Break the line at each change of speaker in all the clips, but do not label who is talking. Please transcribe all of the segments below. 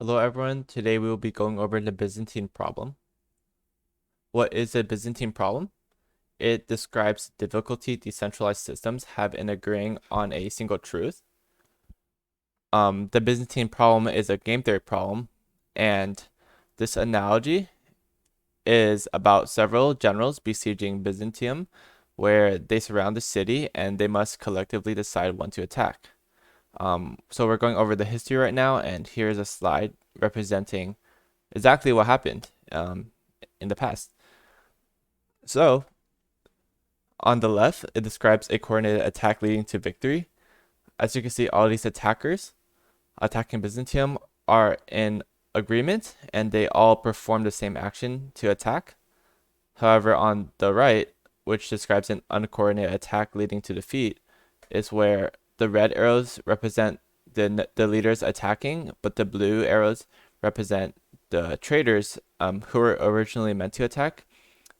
Hello everyone, today we will be going over the Byzantine problem. What is a Byzantine problem? It describes the difficulty decentralized systems have in agreeing on a single truth. The Byzantine problem is a game theory problem, and this analogy is about several generals besieging Byzantium, where they surround the city and they must collectively decide when to attack. So we're going over the history right now, and here's a slide representing exactly what happened in the past. So, on the left, it describes a coordinated attack leading to victory. As you can see, all these attackers attacking Byzantium are in agreement and they all perform the same action to attack. However, on the right, which describes an uncoordinated attack leading to defeat, is where the red arrows represent the leaders attacking, but the blue arrows represent the traitors who were originally meant to attack.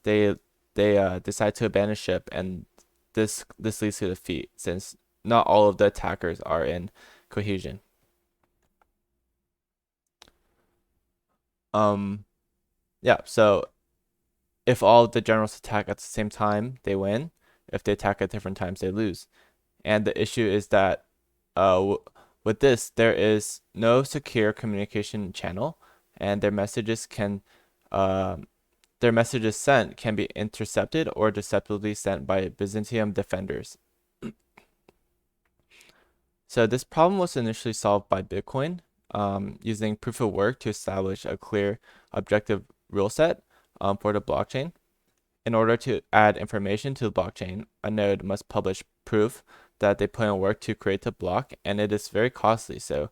They decide to abandon ship, and this leads to defeat since not all of the attackers are in cohesion. Yeah, so if all of the generals attack at the same time, they win. If they attack at different times, they lose. And the issue is that with this, there is no secure communication channel, and their messages sent can be intercepted or deceptively sent by Byzantium defenders. So this problem was initially solved by Bitcoin using proof of work to establish a clear objective rule set for the blockchain. In order to add information to the blockchain, a node must publish proof that they put in work to create the block, and it is very costly. So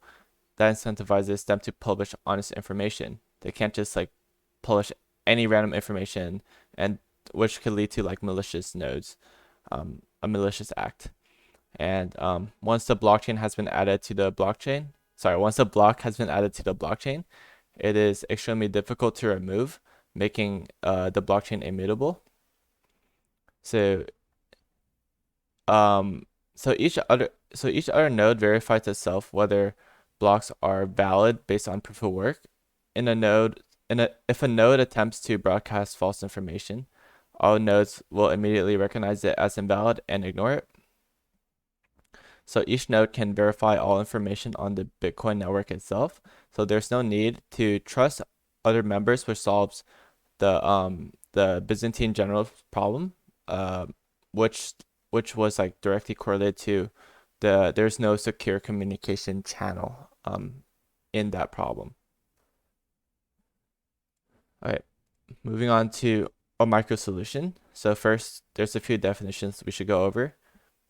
that incentivizes them to publish honest information. They can't just like publish any random information, and which could lead to like malicious nodes, a malicious act. And once the blockchain has been added to the blockchain, once a block has been added to the blockchain, it is extremely difficult to remove, making the blockchain immutable. So um, each other node verifies itself whether blocks are valid based on proof of work. If a node attempts to broadcast false information, all nodes will immediately recognize it as invalid and ignore it. So each node can verify all information on the Bitcoin network itself. So there's no need to trust other members, which solves the Byzantine general problem, which was like directly correlated to there's no secure communication channel in that problem. All right, moving on to Omicro solution. So first, there's a few definitions we should go over.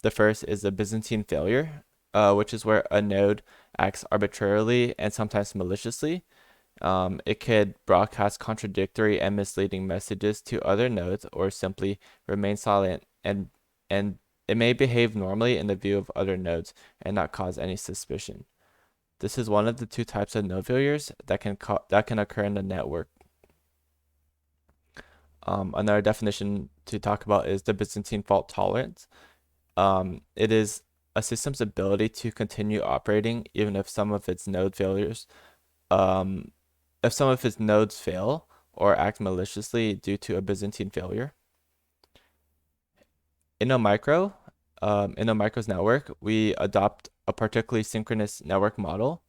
The first is a Byzantine failure, which is where a node acts arbitrarily and sometimes maliciously. It could broadcast contradictory and misleading messages to other nodes or simply remain silent, and it may behave normally in the view of other nodes and not cause any suspicion. This is one of the two types of node failures that can occur in the network. Another definition to talk about is the Byzantine fault tolerance. It is a system's ability to continue operating even if some of its node failures, if some of its nodes fail or act maliciously due to a Byzantine failure. In Omicro's network, we adopt a particularly synchronous network model.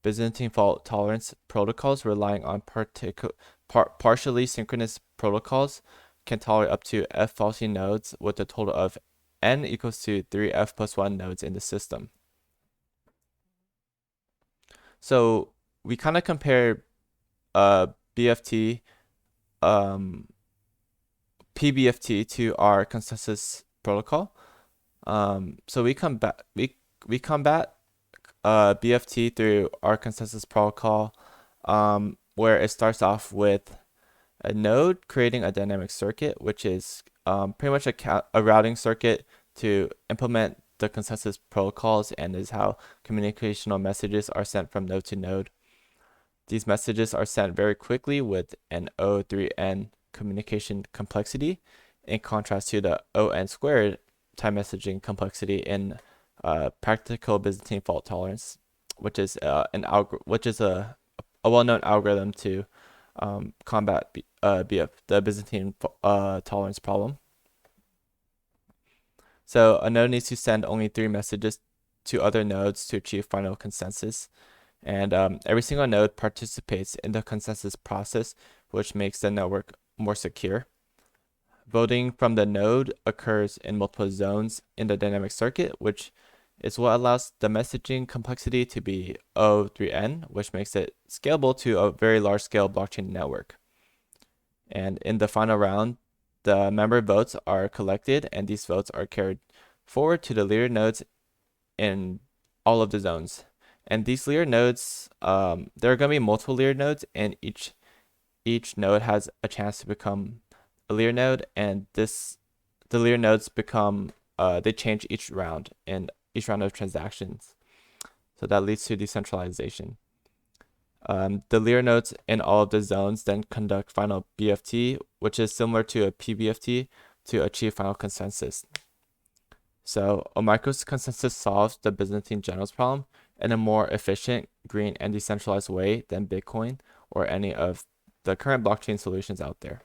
Byzantine fault tolerance protocols relying on partially synchronous protocols can tolerate up to f faulty nodes with a total of n equals to 3f plus 1 nodes in the system. So we kind of compare BFT, PBFT to our consensus protocol. So we combat BFT through our consensus protocol, where it starts off with a node creating a dynamic circuit, which is pretty much a routing circuit to implement the consensus protocols and is how communicational messages are sent from node to node. These messages are sent very quickly with an O3n communication complexity, in contrast to the O(n) squared time messaging complexity in practical Byzantine fault tolerance, which is a a well-known algorithm to combat the Byzantine tolerance problem. So a node needs to send only 3 messages to other nodes to achieve final consensus. And every single node participates in the consensus process, which makes the network more secure. Voting from the node occurs in multiple zones in the dynamic circuit, which is what allows the messaging complexity to be O3n, which makes it scalable to a very large-scale blockchain network. And in the final round, the member votes are collected, and these votes are carried forward to the leader nodes in all of the zones. And these leader nodes, there are going to be multiple leader nodes, and each node has a chance to become a leader node, and the leader nodes become they change each round in each round of transactions. So that leads to decentralization. The leader nodes in all of the zones then conduct final BFT, which is similar to a PBFT, to achieve final consensus. So Omicro's consensus solves the Byzantine generals problem in a more efficient, green, and decentralized way than Bitcoin or any of the current blockchain solutions out there.